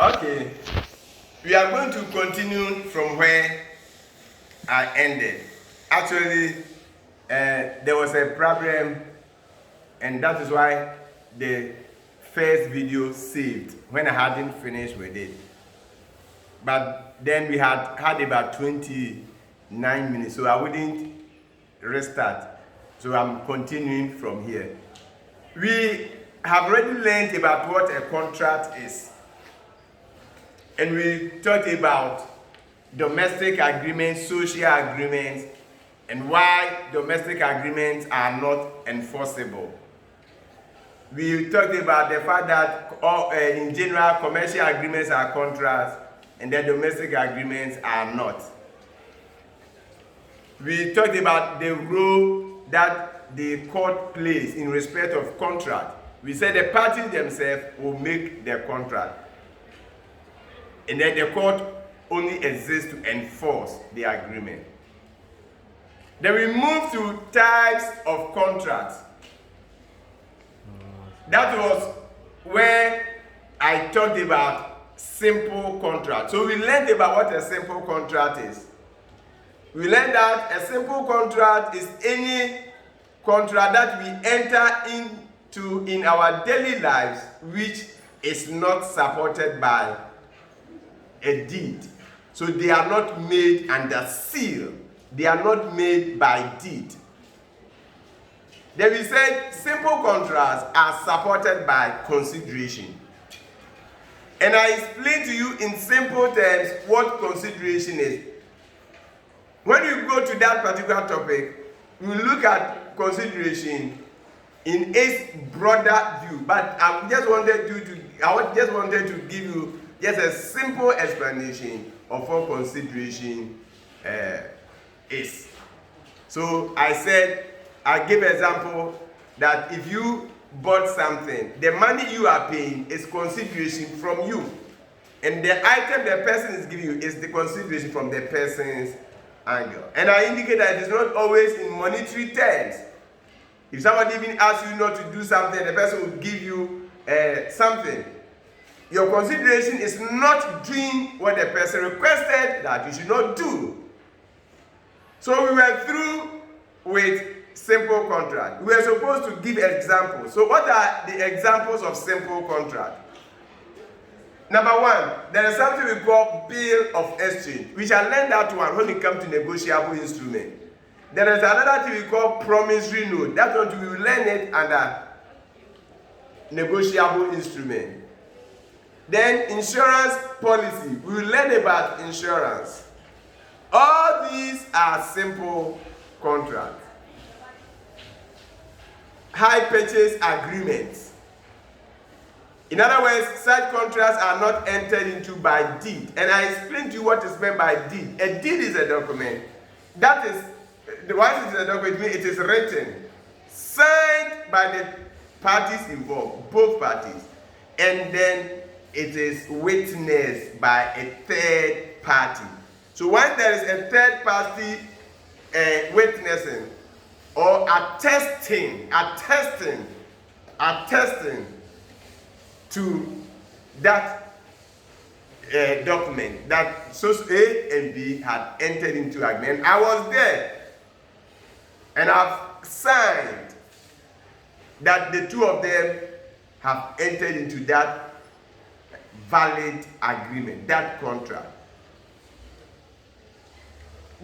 Okay, we are going to continue from where I ended. Actually, there was a problem, and that is why the first video saved when I hadn't finished with it. But then we had about 29 minutes, so I wouldn't restart. So I'm continuing from here. We have already learned about what a contract is. And we talked about domestic agreements, social agreements, and why domestic agreements are not enforceable. We talked about the fact that in general, commercial agreements are contracts and the domestic agreements are not. We talked about the role that the court plays in respect of contract. We said the parties themselves will make the contract. And then the court only exists to enforce the agreement. Then we move to types of contracts. That was where I talked about simple contract. So we learned about what a simple contract is. We learned that a simple contract is any contract that we enter into in our daily lives which is not supported by a deed. So they are not made under seal. They are not made by deed. Then we said simple contracts are supported by consideration. And I explained to you in simple terms what consideration is. When you go to that particular topic, we will look at consideration in its broader view. But I just wanted to give you just a simple explanation of what consideration is. So I said, I give example that if you bought something, the money you are paying is consideration from you. And the item the person is giving you is the consideration from the person's angle. And I indicate that it is not always in monetary terms. If somebody even asks you not to do something, the person will give you something. Your consideration is not doing what the person requested that you should not do. So we were through with simple contract. We were supposed to give examples. So what are the examples of simple contract? Number one, there is something we call bill of exchange. We shall learn that one when we come to negotiable instrument. There is another thing we call promissory note. That one we will learn it under negotiable instrument. Then insurance policy. We will learn about insurance. All these are simple contracts. Hire purchase agreements. In other words, such contracts are not entered into by deed. And I explained to you what is meant by deed. A deed is a document. That is, once it is a document, it is written, signed by the parties involved, both parties, and then it is witnessed by a third party. So once there is a third party witnessing or attesting to that document that source A and B had entered into agreement. I was there and I've signed that the two of them have entered into that valid agreement, that contract.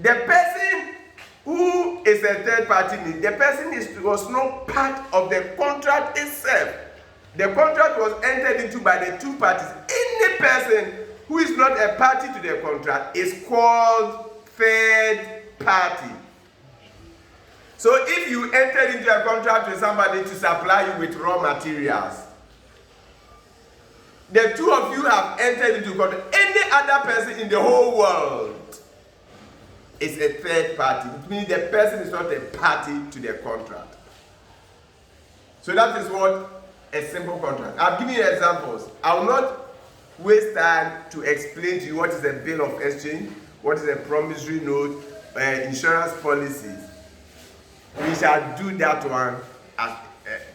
The person who is a third party, the person was not part of the contract itself. The contract was entered into by the two parties. Any person who is not a party to the contract is called third party. So if you entered into a contract with somebody to supply you with raw materials, the two of you have entered into contract. Any other person in the whole world is a third party. It means the person is not a party to the contract. So that is what a simple contract. I've given you examples. I will not waste time to explain to you what is a bill of exchange, what is a promissory note, insurance policies. We shall do that one as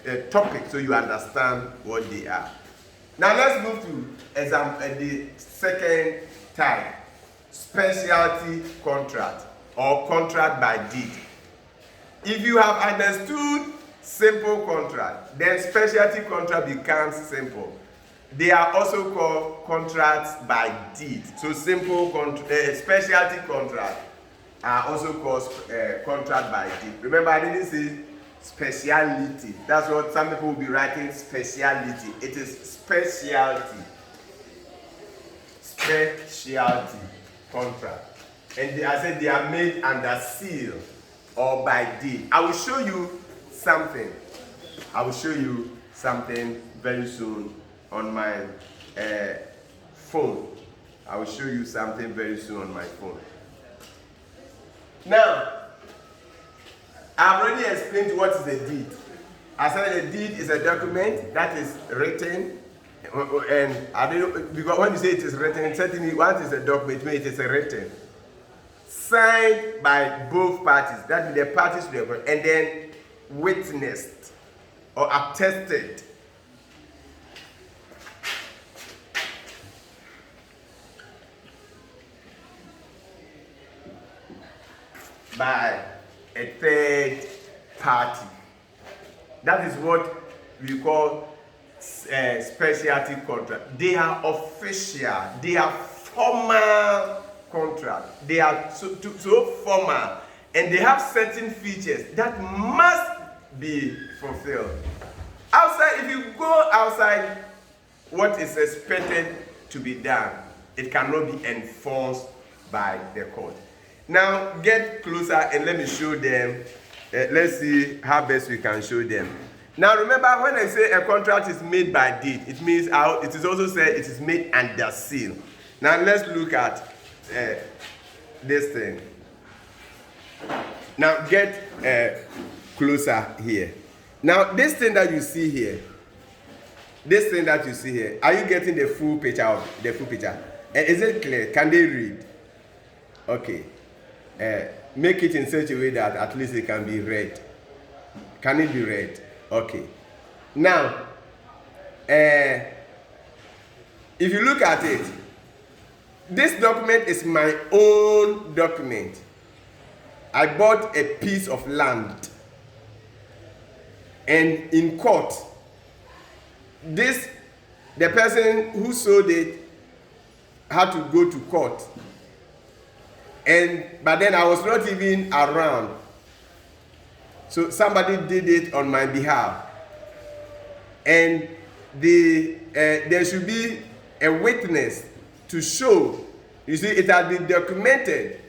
a topic so you understand what they are. Now let's move to the second type, specialty contract or contract by deed. If you have understood simple contract, then specialty contract becomes simple. They are also called contracts by deed. So specialty contract are also called contract by deed. Remember, I didn't say speciality. That's what some people will be writing, speciality. It is specialty. Specialty contract. And I said they are made under seal or by deed. I will show you something. I will show you something very soon on my phone. I will show you something very soon on my phone. Now, I've already explained what is a deed. I said a deed is a document that is written, and I don't, because when you say it is written, certainly what is a document, it is written, signed by both parties, that is the parties to the contract, and then witnessed or attested. By a third party. That is what we call specialty contract. They are official, they are formal contract. They are so formal, and they have certain features that must be fulfilled. Outside, if you go outside what is expected to be done, it cannot be enforced by the court. Now get closer and let me show them. Let's see how best we can show them. Now remember, when I say a contract is made by deed, it means it is also said it is made under seal. Now let's look at this thing. Now get closer here. Now this thing that you see here, are you getting the full picture is it clear? Can they read? Okay. Make it in such a way that at least it can be read. Can it be read? Okay. Now, if you look at it, this document is my own document. I bought a piece of land, and in court, the person who sold it had to go to court. But then I was not even around. So somebody did it on my behalf. And there should be a witness to show. You see, it has been documented.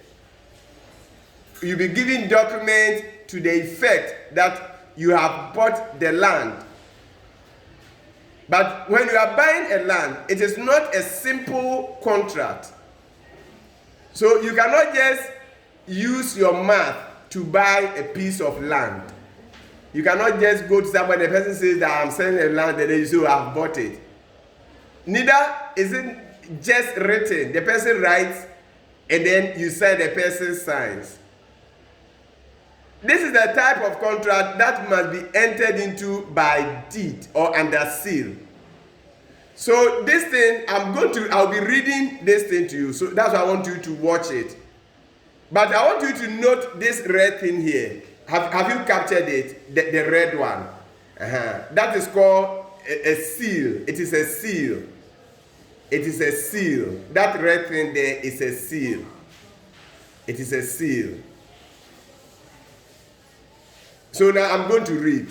You'll be giving document to the effect that you have bought the land. But when you are buying a land, it is not a simple contract. So you cannot just use your math to buy a piece of land. You cannot just go to somebody, the person says that I'm selling a land, and then you say, I've bought it. Neither is it just written. The person writes, and then you sign, the person signs. This is the type of contract that must be entered into by deed or under seal. So this thing, I'll be reading this thing to you. So that's why I want you to watch it. But I want you to note this red thing here. Have you captured it? The red one. That is called a seal. It is a seal. It is a seal. That red thing there is a seal. It is a seal. So now I'm going to read.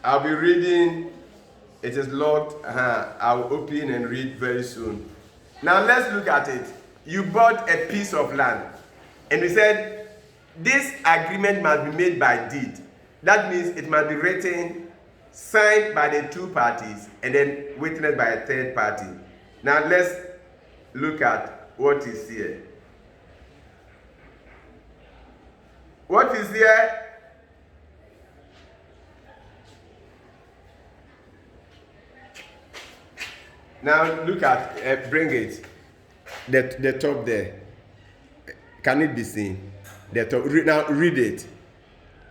I'll be reading. It is locked. I will open and read very soon. Now let's look at it. You bought a piece of land, and we said this agreement must be made by deed. That means it must be written, signed by the two parties, and then witnessed by a third party. Now let's look at what is here. What is here? Now look at, bring it. The top there. Can it be seen? The top. Now read it.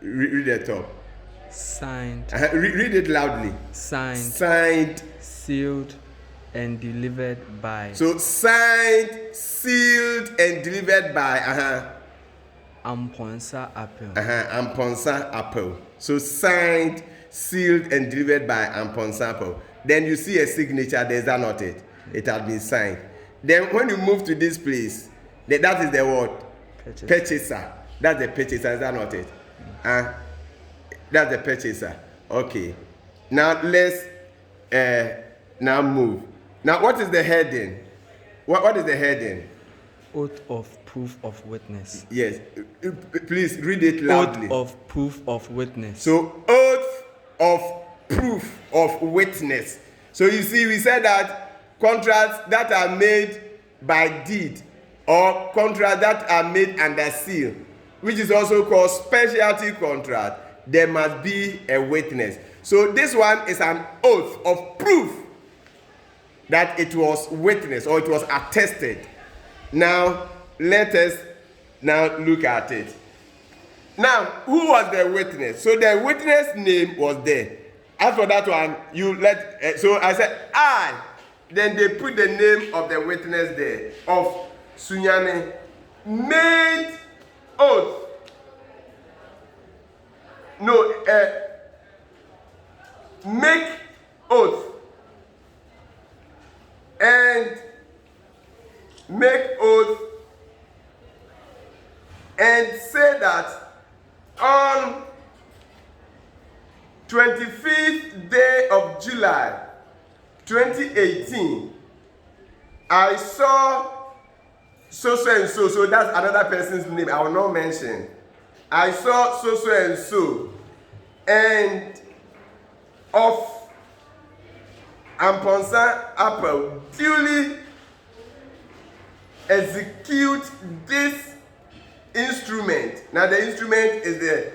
Read the top. Signed. Read it loudly. Signed. Sealed and delivered by. So signed, sealed, and delivered by. Amponsa Apple. Amponsa Apple. So signed, sealed, and delivered by Amponsa Apple. Then you see a signature. There's that not it. It has been signed. Then when you move to this place, that is the word purchaser. That's the purchaser. Is that not it? That's the purchaser. Okay. Now let's now move. Now what is the heading? What is the heading? Oath of proof of witness. Yes. Please read it loudly. Oath of proof of witness. So oath of proof of witness. So you see, we said that contracts that are made by deed or contracts that are made under seal, which is also called specialty contract, there must be a witness. So this one is an oath of proof that it was witnessed or it was attested. Now let us now look at it. Now, who was the witness? So the witness name was there. As for that one, so I said I. Then they put the name of the witness there of Sunyane. Made oath. No, make oath. And make oath and say that on 25th day of July 2018, I saw so and so. So that's another person's name I will not mention. I saw so and so, and of Amponsa Apple duly execute this instrument. Now the instrument is the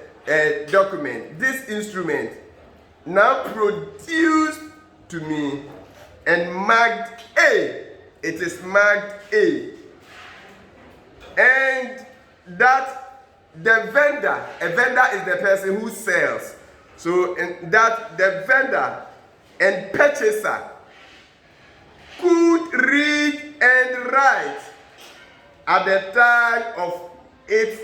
document. This instrument now produced to me and marked A. It is marked A. And that the vendor, a vendor is the person who sells. So that the vendor and purchaser could read and write at the time of its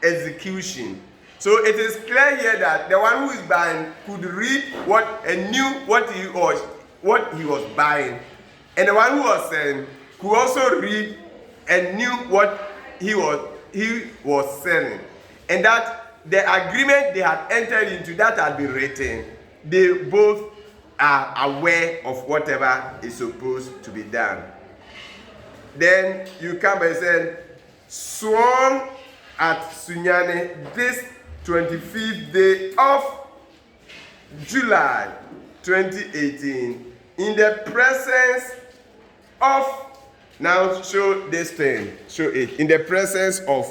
execution. So it is clear here that the one who is buying could read and knew what he was buying, and the one who was selling could also read and knew what he was selling, and that the agreement they had entered into that had been written. They both are aware of whatever is supposed to be done. Then you come and say, sworn at Sunyane this 25th day of July 2018 in the presence of, now show this thing, show it, in the presence of,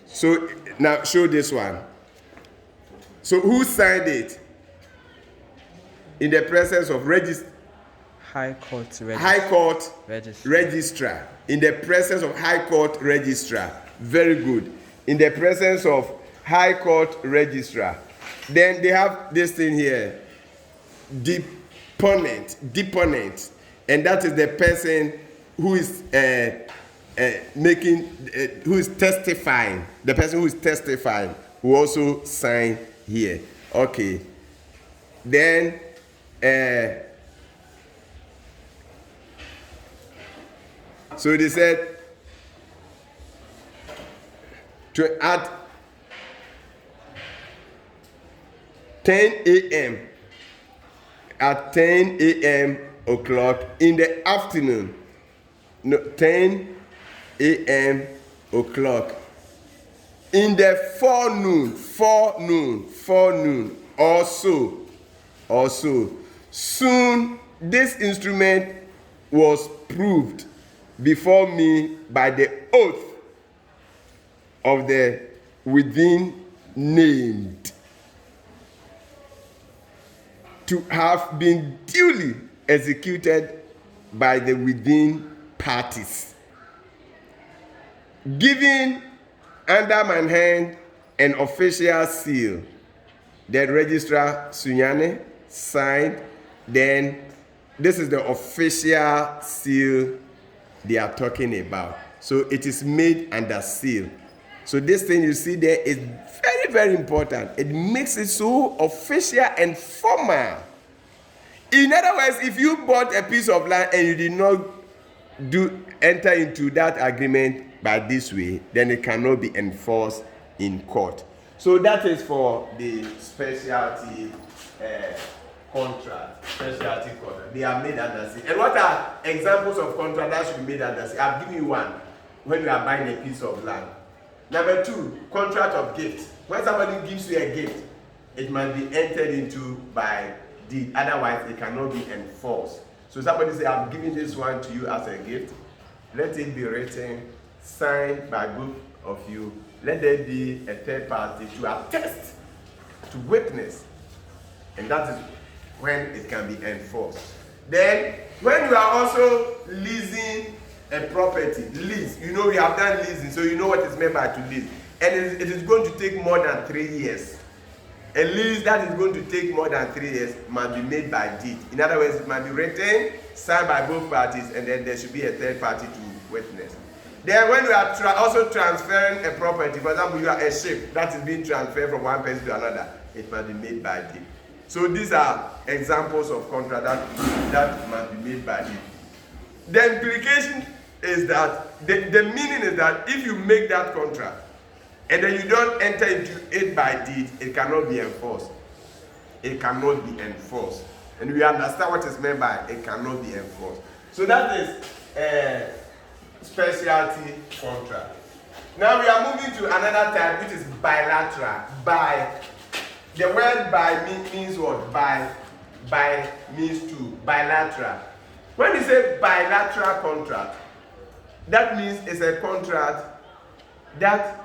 so now show this one. So who signed it? In the presence of High Court Registrar. In the presence of High Court Registrar. Very good. In the presence of High Court Registrar. Then they have this thing here. Deponent. And that is the person who is who is testifying. The person who is testifying who also sign here. Okay. Then so they said at 10 a.m. At 10 a.m. o'clock in the afternoon. No, 10 a.m. o'clock. In the forenoon, also. Soon this instrument was proved before me by the oath of the within named to have been duly executed by the within parties. Given under my hand an official seal. The registrar Sunyane signed. Then this is the official seal they are talking about. So it is made under seal. So this thing you see there is very, very important. It makes it so official and formal. In other words, if you bought a piece of land and you did not enter into that agreement by this way, then it cannot be enforced in court. So that is for the specialty contract. Specialty contract. They are made under seal. And what are examples of contract that should be made under seal? I've given you one. When you are buying a piece of land. Number 2, contract of gift. When somebody gives you a gift, it must be entered into by deed. Otherwise, it cannot be enforced. So somebody say, I'm giving this one to you as a gift. Let it be written, signed by both of you. Let there be a third party to attest, to witness. And that is when it can be enforced. Then, when you are also leasing a property, lease, you know we have done leasing, so you know what is meant by to lease. And it is going to take more than 3 years. A lease that is going to take more than 3 years must be made by deed. In other words, it must be written, signed by both parties, and then there should be a third party to witness. Then when you are also transferring a property, for example, you are a ship that is being transferred from one person to another, it must be made by deed. So these are examples of contract that must be made by deed. The implication is that, the meaning is that if you make that contract and then you don't enter into it by deed, it cannot be enforced. It cannot be enforced. And we understand what is meant by it cannot be enforced. So that is a specialty contract. Now we are moving to another type, which is bilateral. The word by means what? By means to. Bilateral. When you say bilateral contract, that means it's a contract that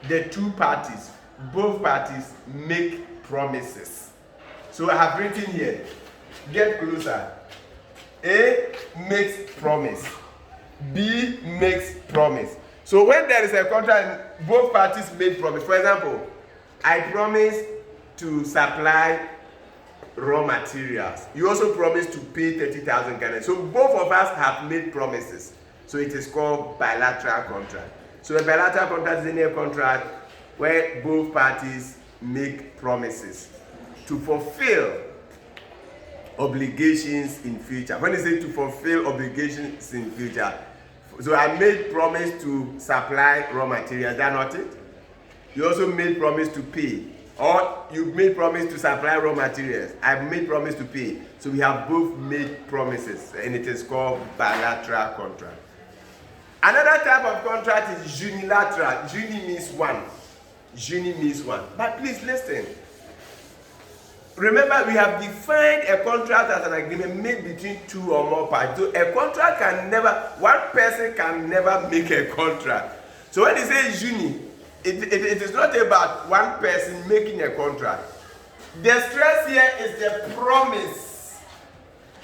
the two parties, both parties, make promises. So I have written here, get closer. A makes promise. B makes promise. So when there is a contract and both parties make promise, for example, I promise to supply raw materials. You also promise to pay 30,000 Ghana. So both of us have made promises. So it is called bilateral contract. So a bilateral contract is any contract where both parties make promises to fulfill obligations in future. When you say to fulfill obligations in future, so I made promise to supply raw materials, is that not it? You also made promise to pay. Or you made promise to supply raw materials. I made promise to pay. So we have both made promises, and it is called bilateral contract. Another type of contract is unilateral. Uni means one. Uni means one. But please listen. Remember, we have defined a contract as an agreement made between two or more parties. So a contract can never, one person can never make a contract. So when they say uni, it is not about one person making a contract. The stress here is the promise.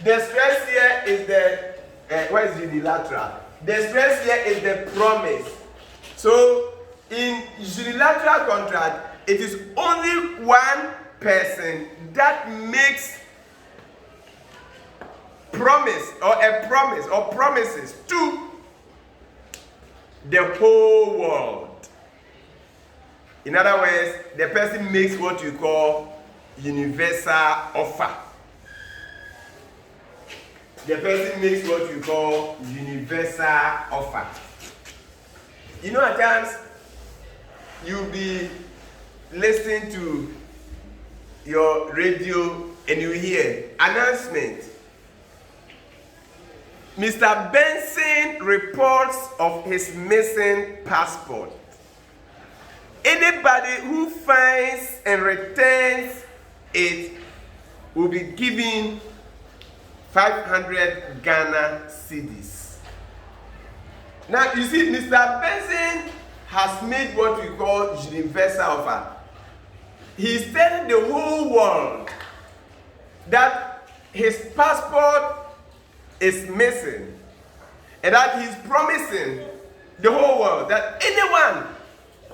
The stress here is what is unilateral? The stress here is the promise. So in unilateral contract, it is only one person that makes promise or a promise or promises to the whole world. In other words, the person makes what you call universal offer. The person makes what you call universal offer. You know, at times you'll be listening to your radio and you hear announcement. Mr. Benson reports of his missing passport. Anybody who finds and returns it will be given 500 Ghana cedis. Now you see, Mr. Benson has made what we call universal offer. He is telling the whole world that his passport is missing and that he is promising the whole world, that anyone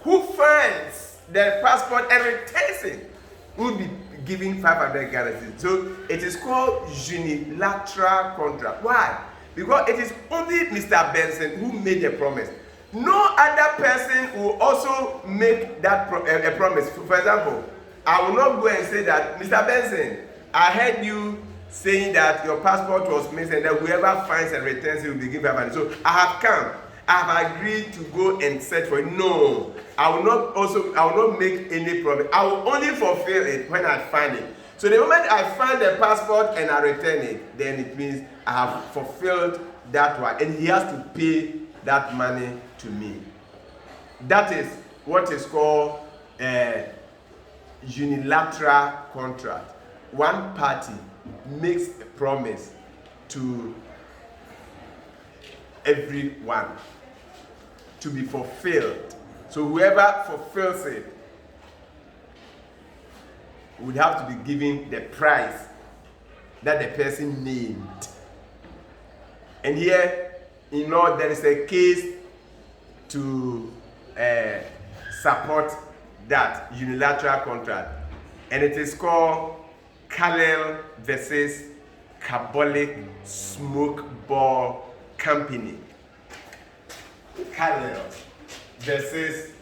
who finds the passport and returns it will be given 500 Ghana. So it is called unilateral contract. Why? Because it is only Mr. Benson who made a promise. No other person will also make that a promise. For example, I will not go and say that, Mr. Benson, I heard you saying that your passport was missing, that whoever finds and returns it will be given 500. So I have come. I have agreed to go and search for it. No, I will not make any promise. I will only fulfill it when I find it. So the moment I find the passport and I return it, then it means I have fulfilled that one, and he has to pay that money to me. That is what is called a unilateral contract. One party makes a promise to everyone to be fulfilled. So whoever fulfills it would have to be given the price that the person named. And here, in law, there is a case to support that unilateral contract, and it is called Carlyle versus Carbolic Smoke Ball Company. Carlyle versus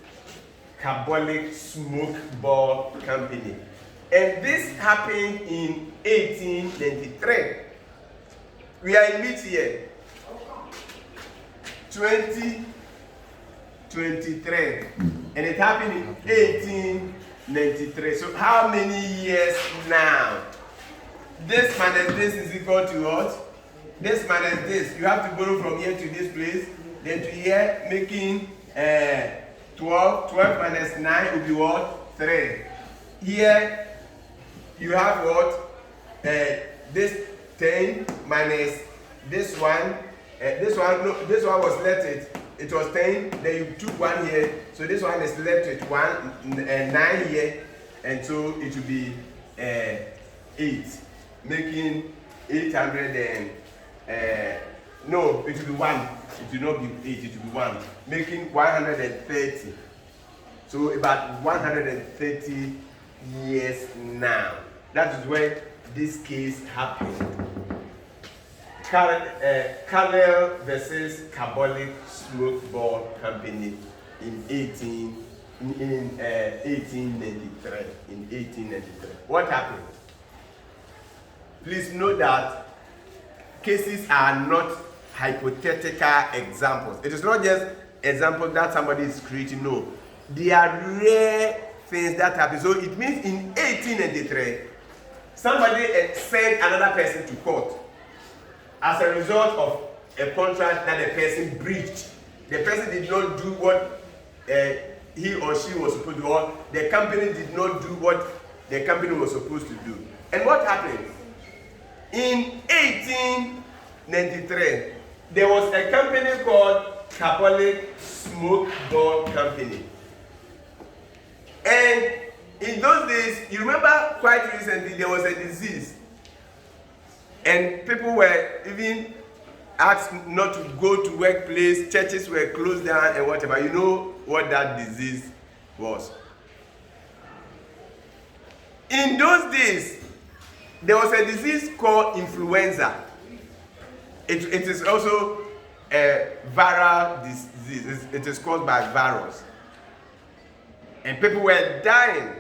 Carbolic Smoke Ball Company. And this happened in 1893. We are in which year? 2023. And it happened in 1893. So how many years now? This minus this is equal to what? This minus this. You have to borrow from here to this place, then to here, making 12. 12 minus 9 will be what? 3. Here, you have what? This 10 minus this one. This one was left it was 10, then you took 1 here, so this one is left with 9 here, and so it will be 8, making 800 and no, it will be 1. It will not be 8, it will be 1, making 130. So about 130 years now. That is when this case happened. Carlyle versus Carbolic Smoke Ball Company in 1893. What happened? Please note that cases are not hypothetical examples. It is not just examples that somebody is creating. No, they are rare things that happen. So it means in 1893, somebody sent another person to court as a result of a contract that the person breached. The person did not do what he or she was supposed to do, or the company did not do what the company was supposed to do. And what happened? In 1893, there was a company called Carbolic Smoke Ball Company. And in those days, you remember quite recently, there was a disease. And people were even asked not to go to workplace, churches were closed down and whatever. You know what that disease was. In those days, there was a disease called influenza. It is also a viral disease. It is caused by virus. And people were dying.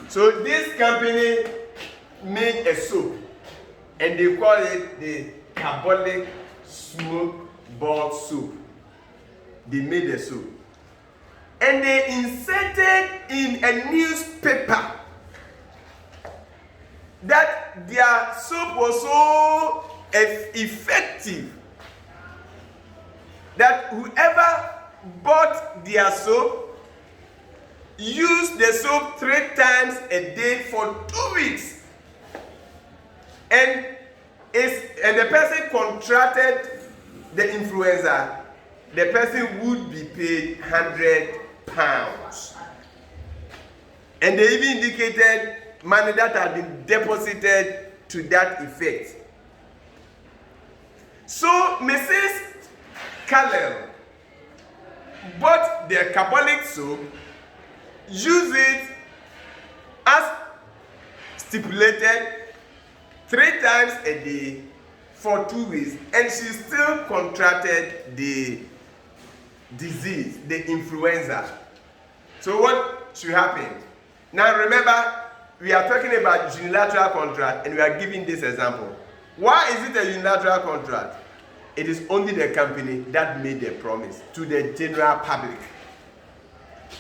So this company made a soap, and they call it the Carbolic Smoke Ball Soup. They made a soup. And they inserted in a newspaper that their soap was so effective that whoever bought their soap used the soap 3 times a day for 2 weeks. And the person contracted the influenza, the person would be paid £100. And they even indicated money that had been deposited to that effect. So Mrs. Carlyle bought the carbolic soap, use it as stipulated 3 times a day for 2 weeks, and she still contracted the disease, the influenza. So what should happen? Now remember, we are talking about unilateral contract, and we are giving this example. Why is it a unilateral contract? It is only the company that made the promise to the general public.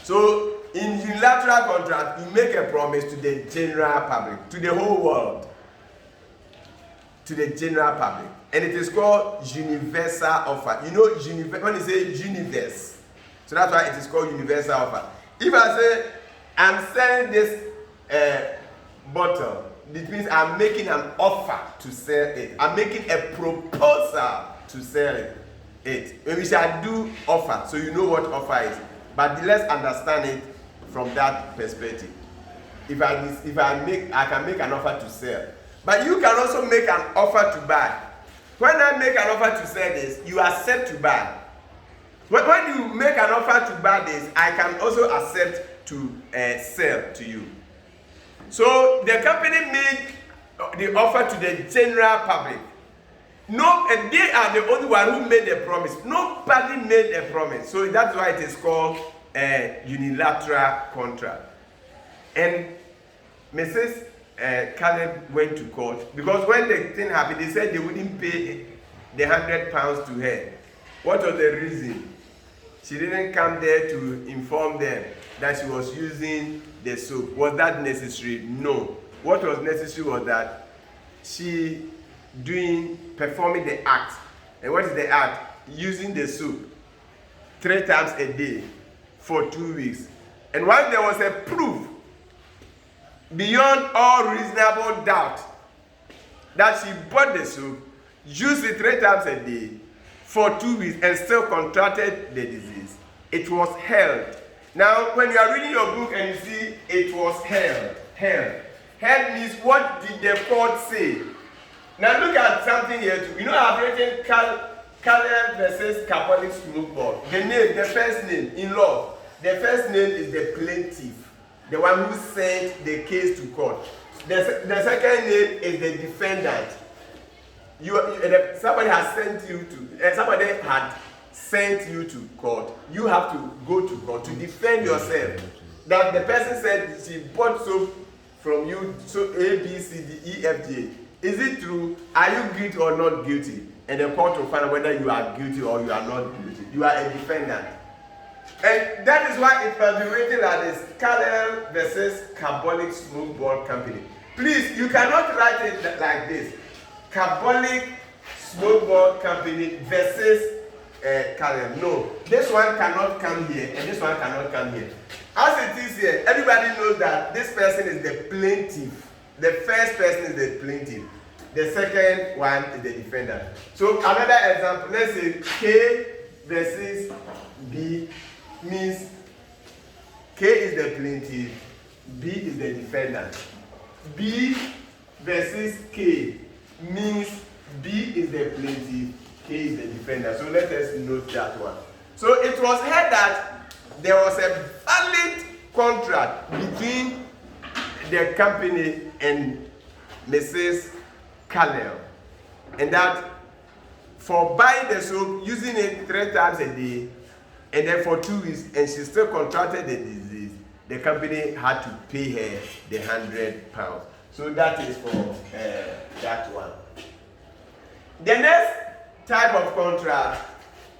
So in unilateral contract, you make a promise to the general public, to the whole world, to the general public, and it is called universal offer. You know, when you say universe, so that's why it is called universal offer. If I say I'm selling this bottle, it means I'm making an offer to sell it. I'm making a proposal to sell it. When we shall do offer, so you know what offer is. But let's understand it from that perspective. If I can make an offer to sell. But you can also make an offer to buy. When I make an offer to sell this, you accept to buy. When you make an offer to buy this, I can also accept to sell to you. So the company made the offer to the general public. And they are the only one who made the promise. Nobody made a promise. So that's why it is called a unilateral contract. And Mrs. Caleb went to court because when the thing happened, they said they wouldn't pay the £100 to her. What was the reason? She didn't come there to inform them that she was using the soap. Was that necessary? No. What was necessary was that she performing the act. And what is the act? Using the soap 3 times a day for 2 weeks. And once there was a proof beyond all reasonable doubt that she bought the soap, used it 3 times a day for 2 weeks, and still contracted the disease, it was held. Now, when you are reading your book and you see it was held means what did the court say? Now look at something here too. You know, I've written Caleb versus Catholic Smoke Board. The first name in law, the first name is the plaintiff, the one who sent the case to court. The second name is the defendant. Somebody had sent you to court. You have to go to court to defend yourself. That the person said she bought soap from you, so A, B, C, D, E, F, G. Is it true? Are you guilty or not guilty? And the court will find out whether you are guilty or you are not guilty. You are a defendant. And that is why it must be written like this: Cadel versus Carbolic Smoke Board Company. Please, you cannot write it like this: Carbolic Smoke Board Company versus Cadel. No, this one cannot come here and this one cannot come here. As it is here, everybody knows that this person is the plaintiff. The first person is the plaintiff. The second one is the defendant. So another example, let's say K versus B means K is the plaintiff, B is the defendant. B versus K means B is the plaintiff, K is the defendant. So let us note that one. So it was heard that there was a valid contract between the company and Mrs. Callell, and that for buying the soap, using it 3 times a day, and then for 2 weeks, and she still contracted the disease, the company had to pay her the £100. So that is for that one. The next type of contract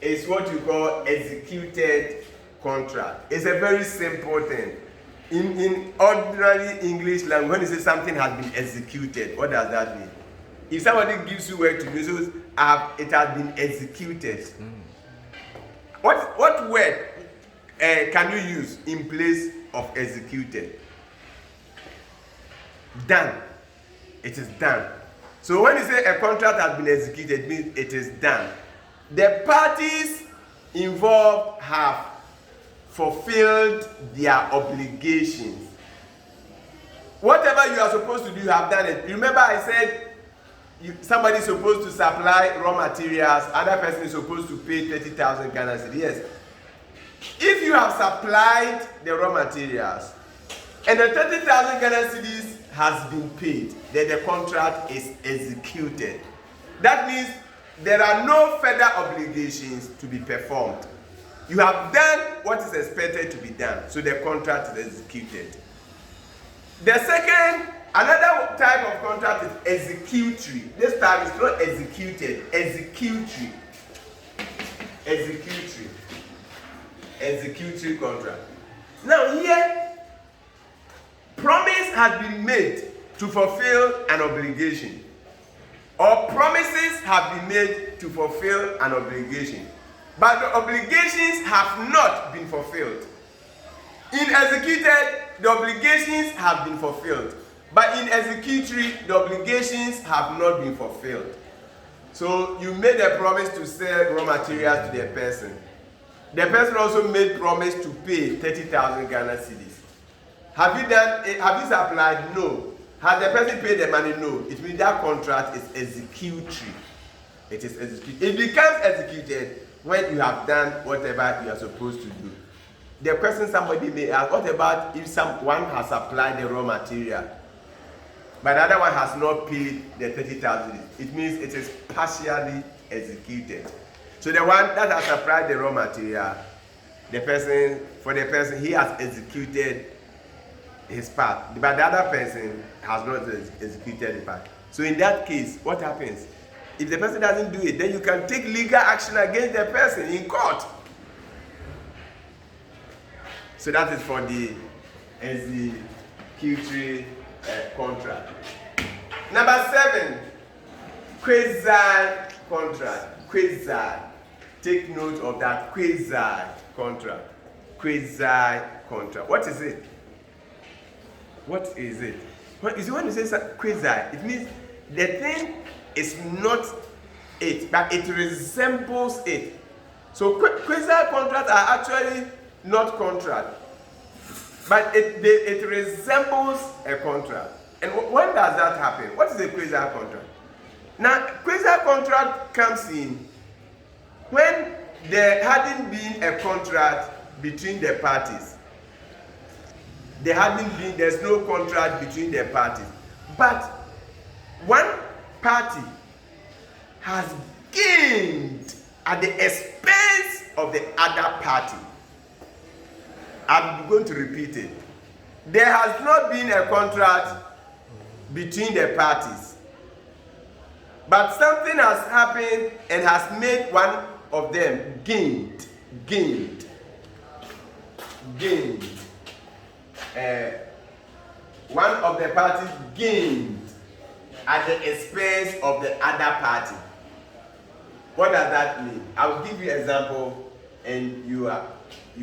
is what you call executed contract. It's a very simple thing. In ordinary English language, when you say something has been executed, what does that mean? If somebody gives you work to do, so it has been executed. What word can you use in place of executed? Done. It is done. So when you say a contract has been executed, it means it is done. The parties involved have fulfilled their obligations. Whatever you are supposed to do, you have done it. Remember I said somebody is supposed to supply raw materials, other person is supposed to pay 30,000 Ghana cedis. Yes. If you have supplied the raw materials and the 30,000 Ghana cedis has been paid, then the contract is executed. That means there are no further obligations to be performed. You have done what is expected to be done, so the contract is executed. The second, another type of contract is executory. This time it's not executed, executory. Executory. Executory contract. Now here, promise has been made to fulfill an obligation, or promises have been made to fulfill an obligation, but the obligations have not been fulfilled. In executed, the obligations have been fulfilled, but in executory, the obligations have not been fulfilled. So you made a promise to sell raw materials to the person. The person also made promise to pay 30,000 Ghana cedis. Have you done it? Have you supplied? No. Has the person paid the money? No. It means that contract is executory. It is executed. It becomes executed when you have done whatever you are supposed to do. The question somebody may ask, what about if someone has supplied the raw material, but the other one has not paid the 30,000? It means it is partially executed. So the one that has supplied the raw material, the person, he has executed his part, but the other person has not executed the part. So in that case, what happens? If the person doesn't do it, then you can take legal action against the person in court. So that is for the executory contract. Number 7, quasi contract. Quasi. Take note of that. Quasi contract. Quasi contract. What is it? What is it? You see, when you say quasi, it means the thing is not it, but it resembles it. So quasi contracts are actually not contract, but it resembles a contract. And when does that happen? What is a quasi contract? Now, quasi contract comes in when there hadn't been a contract between the parties. There's no contract between the parties. But one party has gained at the expense of the other party. I'm going to repeat it. There has not been a contract between the parties, but something has happened and has made one of them gained. One of the parties gained at the expense of the other party. What does that mean? I will give you an example and you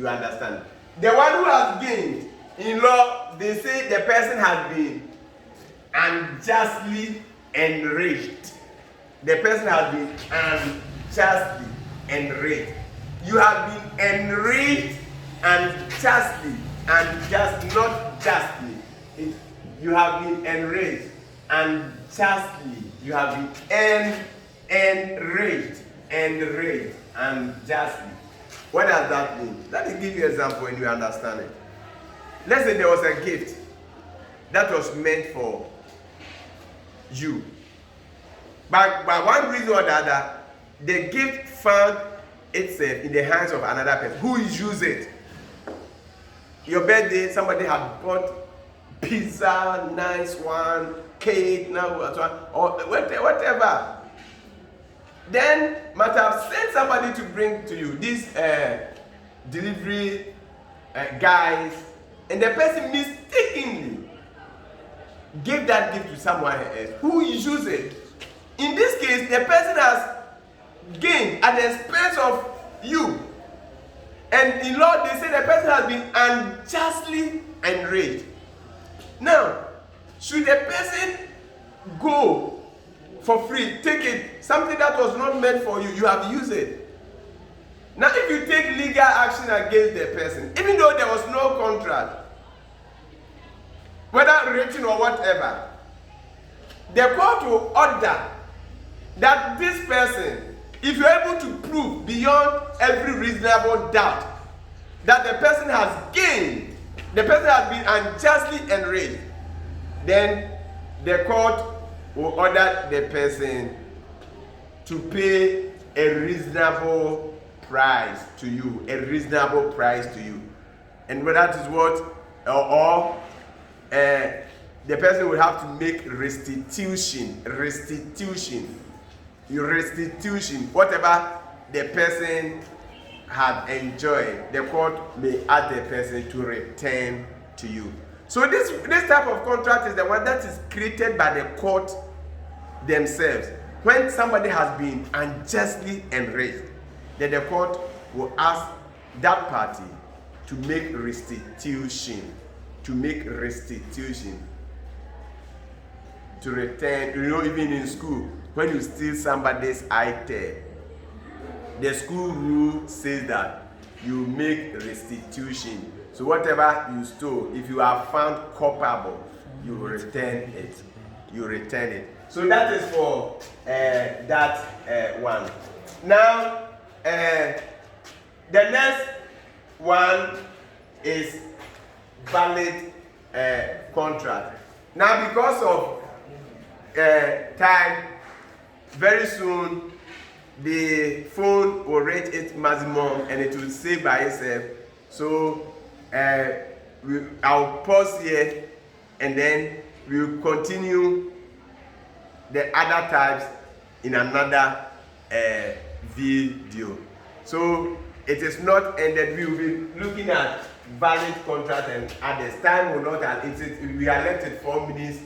understand. The one who has gained, in law, they say the person has been unjustly enraged. The person has been unjustly enraged. You have been enraged unjustly, not justly. You have been enraged unjustly. You have been enraged unjustly. What does that mean? Let me give you an example and you understand it. Let's say there was a gift that was meant for you. But by one reason or the other, the gift found itself in the hands of another person who used it. Your birthday, somebody had bought pizza, nice one, cake, or whatever. Then might have sent somebody to bring to you these delivery guys, and the person mistakenly gave that gift to someone else who used it. In this case, the person has gained at the expense of you. And in law, they say the person has been unjustly enraged. Now, should the person go for free, take it, something that was not meant for you, you have used it. Now, if you take legal action against the person, even though there was no contract, whether written or whatever, the court will order that this person, if you're able to prove beyond every reasonable doubt that the person has gained, the person has been unjustly enraged, then the court will order the person to pay a reasonable price to you, a reasonable price to you. And that is what, the person will have to make restitution, whatever the person have enjoyed, the court may ask the person to return to you. So this type of contract is the one that is created by the court themselves. When somebody has been unjustly enraged, then the court will ask that party to make restitution, to return. You know, even in school, when you steal somebody's item, the school rule says that you make restitution. So whatever you stole, if you are found culpable, you return it. So that is for that one. Now, the next one is valid contract. Now, because of time, very soon the phone will reach its maximum and it will save by itself. So I'll pause here and then we'll continue the other types in another video. So it is not ended. We will be looking at valid contract and others. Time will not, we are left at 4 minutes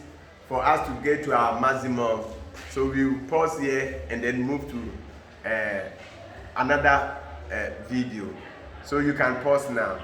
for us to get to our maximum. So we will pause here and then move to another video. So you can pause now.